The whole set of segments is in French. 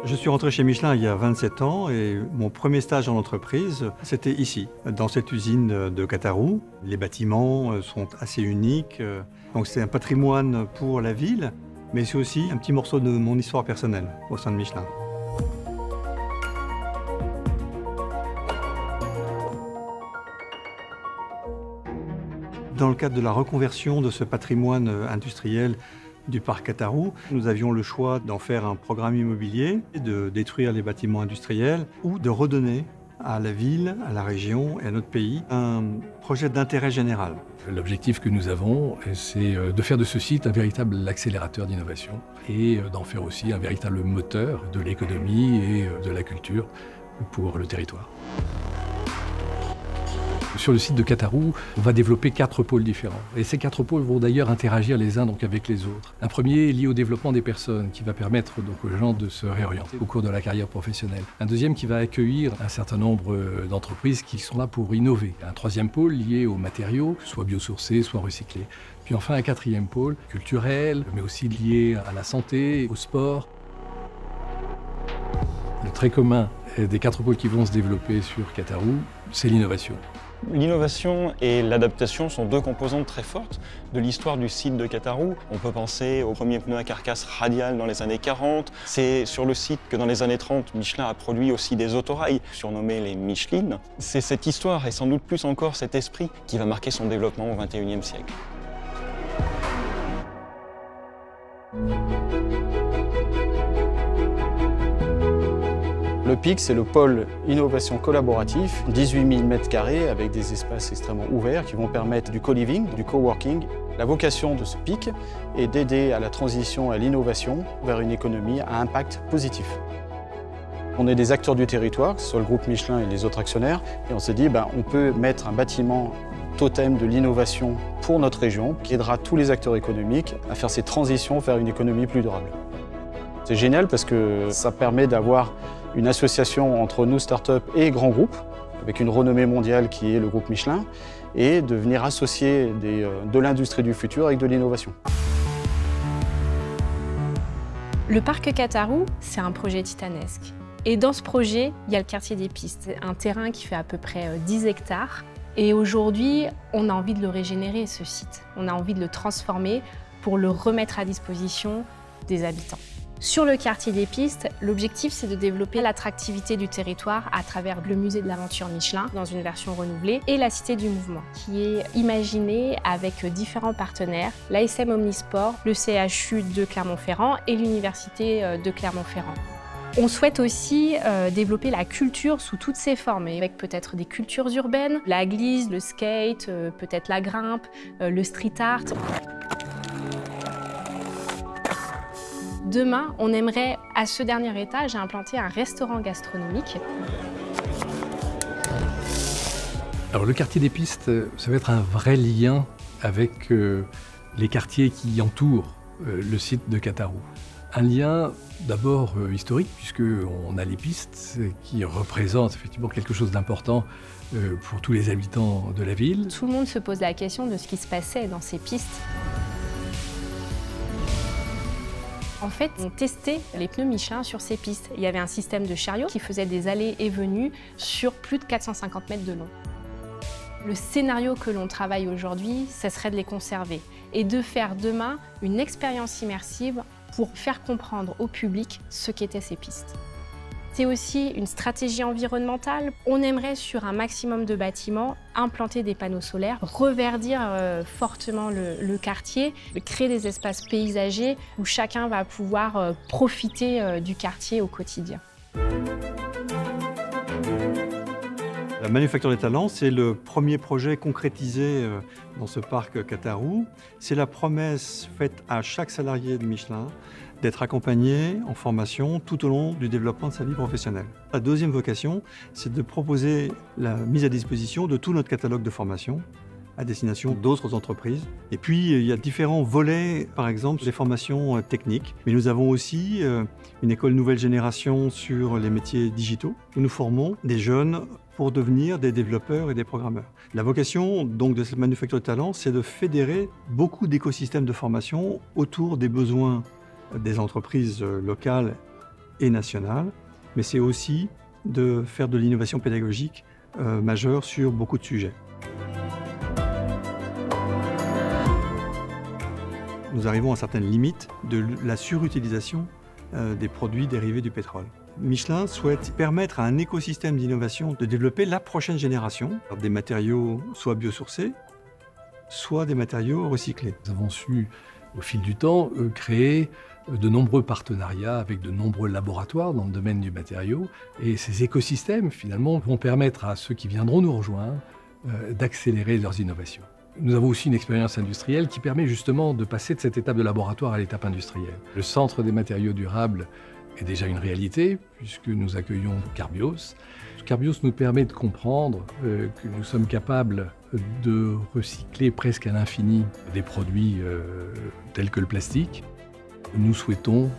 Je suis rentré chez Michelin il y a 27 ans et mon premier stage en entreprise, c'était ici, dans cette usine de Catarou. Les bâtiments sont assez uniques, donc c'est un patrimoine pour la ville, mais c'est aussi un petit morceau de mon histoire personnelle au sein de Michelin. Dans le cadre de la reconversion de ce patrimoine industriel du parc Catarou, nous avions le choix d'en faire un programme immobilier, de détruire les bâtiments industriels ou de redonner à la ville, à la région et à notre pays un projet d'intérêt général. L'objectif que nous avons, c'est de faire de ce site un véritable accélérateur d'innovation et d'en faire aussi un véritable moteur de l'économie et de la culture pour le territoire. Sur le site de Catarou, on va développer 4 pôles différents. Et ces 4 pôles vont d'ailleurs interagir les uns avec les autres. Un premier est lié au développement des personnes, qui va permettre aux gens de se réorienter au cours de la carrière professionnelle. Un deuxième qui va accueillir un certain nombre d'entreprises qui sont là pour innover. Un troisième pôle lié aux matériaux, soit biosourcés, soit recyclés. Puis enfin un quatrième pôle culturel, mais aussi lié à la santé, au sport. Le trait commun des 4 pôles qui vont se développer sur Catarou, c'est l'innovation. L'innovation et l'adaptation sont 2 composantes très fortes de l'histoire du site de Catarou. On peut penser aux premiers pneus à carcasse radiale dans les années 40. C'est sur le site que dans les années 30, Michelin a produit aussi des autorails, surnommés les Micheline. C'est cette histoire et sans doute plus encore cet esprit qui va marquer son développement au XXIe siècle. Le PIC, c'est le pôle innovation collaboratif, 18 000 m² avec des espaces extrêmement ouverts qui vont permettre du co-living, du coworking. La vocation de ce PIC est d'aider à la transition à l'innovation vers une économie à impact positif. On est des acteurs du territoire, que ce soit le groupe Michelin et les autres actionnaires, et on s'est dit on peut mettre un bâtiment totem de l'innovation pour notre région qui aidera tous les acteurs économiques à faire ces transitions vers une économie plus durable. C'est génial parce que ça permet d'avoir une association entre nous, start-up et grands groupes, avec une renommée mondiale qui est le groupe Michelin, et de venir associer de l'industrie du futur avec de l'innovation. Le parc Catarou, c'est un projet titanesque. Et dans ce projet, il y a le quartier des Pistes, un terrain qui fait à peu près 10 hectares. Et aujourd'hui, on a envie de le régénérer, ce site. On a envie de le transformer pour le remettre à disposition des habitants. Sur le quartier des Pistes, l'objectif c'est de développer l'attractivité du territoire à travers le musée de l'aventure Michelin dans une version renouvelée et la cité du mouvement qui est imaginée avec différents partenaires, l'ASM Omnisport, le CHU de Clermont-Ferrand et l'Université de Clermont-Ferrand. On souhaite aussi développer la culture sous toutes ses formes, avec peut-être des cultures urbaines, la glisse, le skate, peut-être la grimpe, le street art. Demain, on aimerait, à ce dernier étage, implanter un restaurant gastronomique. Alors le quartier des Pistes, ça va être un vrai lien avec les quartiers qui entourent le site de Catarou. Un lien d'abord historique, puisqu'on a les pistes qui représentent effectivement quelque chose d'important pour tous les habitants de la ville. Tout le monde se pose la question de ce qui se passait dans ces pistes. En fait, on testait les pneus Michelin sur ces pistes. Il y avait un système de chariot qui faisait des allées et venues sur plus de 450 mètres de long. Le scénario que l'on travaille aujourd'hui, ce serait de les conserver et de faire demain une expérience immersive pour faire comprendre au public ce qu'étaient ces pistes. C'est aussi une stratégie environnementale. On aimerait, sur un maximum de bâtiments, implanter des panneaux solaires, reverdir fortement le quartier, créer des espaces paysagers où chacun va pouvoir profiter du quartier au quotidien. La Manufacture des Talents, c'est le premier projet concrétisé dans ce parc Catarou. C'est la promesse faite à chaque salarié de Michelin d'être accompagné en formation tout au long du développement de sa vie professionnelle. La deuxième vocation, c'est de proposer la mise à disposition de tout notre catalogue de formation à destination d'autres entreprises. Et puis, il y a différents volets, par exemple, les formations techniques. Mais nous avons aussi une école nouvelle génération sur les métiers digitaux, où nous formons des jeunes pour devenir des développeurs et des programmeurs. La vocation donc de cette Manufacture de Talents, c'est de fédérer beaucoup d'écosystèmes de formation autour des besoins des entreprises locales et nationale, mais c'est aussi de faire de l'innovation pédagogique majeure sur beaucoup de sujets. Nous arrivons à certaines limites de la surutilisation des produits dérivés du pétrole. Michelin souhaite permettre à un écosystème d'innovation de développer la prochaine génération, des matériaux soit biosourcés, soit des matériaux recyclés. Nous avons su, au fil du temps, créer de nombreux partenariats avec de nombreux laboratoires dans le domaine du matériau. Et ces écosystèmes, finalement, vont permettre à ceux qui viendront nous rejoindre d'accélérer leurs innovations. Nous avons aussi une expérience industrielle qui permet justement de passer de cette étape de laboratoire à l'étape industrielle. Le Centre des matériaux durables est déjà une réalité, puisque nous accueillons Carbios. Carbios nous permet de comprendre que nous sommes capables de recycler presque à l'infini des produits tels que le plastique. Nous souhaitons,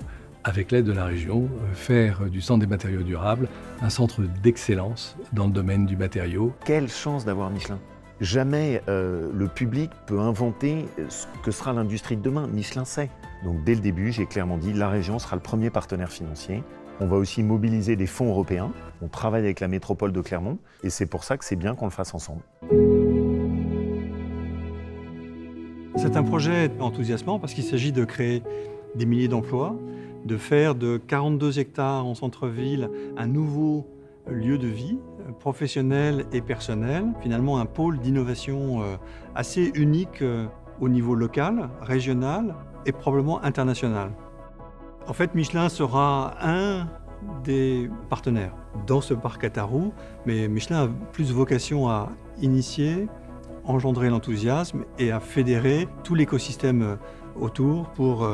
avec l'aide de la région, faire du Centre des matériaux durables un centre d'excellence dans le domaine du matériau. Quelle chance d'avoir Michelin! Jamais le public peut inventer ce que sera l'industrie de demain. Michelin sait. Donc dès le début, j'ai clairement dit la région sera le premier partenaire financier. On va aussi mobiliser des fonds européens. On travaille avec la métropole de Clermont et c'est pour ça que c'est bien qu'on le fasse ensemble. C'est un projet enthousiasmant parce qu'il s'agit de créer des milliers d'emplois, de faire de 42 hectares en centre-ville un nouveau lieu de vie professionnel et personnel, finalement un pôle d'innovation assez unique au niveau local, régional et probablement international. En fait, Michelin sera un des partenaires dans ce parc Cataroux, mais Michelin a plus vocation à initier, engendrer l'enthousiasme et à fédérer tout l'écosystème autour pour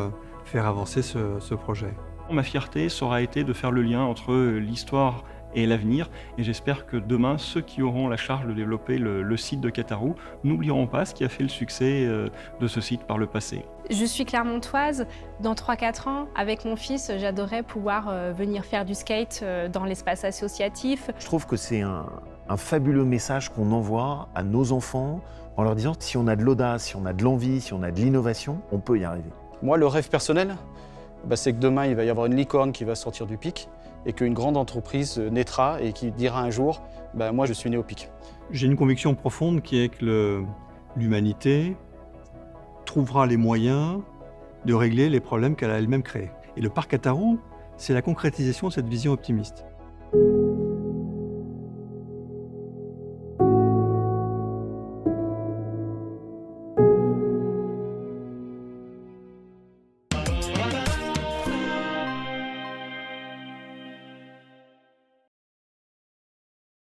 faire avancer ce projet. Ma fierté, ça aura été de faire le lien entre l'histoire et l'avenir. Et j'espère que demain, ceux qui auront la charge de développer le site de Cataroux n'oublieront pas ce qui a fait le succès de ce site par le passé. Je suis clermontoise. Dans 3-4 ans, avec mon fils, j'adorerais pouvoir venir faire du skate dans l'espace associatif. Je trouve que c'est un fabuleux message qu'on envoie à nos enfants en leur disant si on a de l'audace, si on a de l'envie, si on a de l'innovation, on peut y arriver. Moi, le rêve personnel, c'est que demain, il va y avoir une licorne qui va sortir du pic et qu'une grande entreprise naîtra et qui dira un jour « moi, je suis né au pic ». J'ai une conviction profonde qui est que l'humanité trouvera les moyens de régler les problèmes qu'elle a elle-même créés. Et le parc Cataroux, c'est la concrétisation de cette vision optimiste.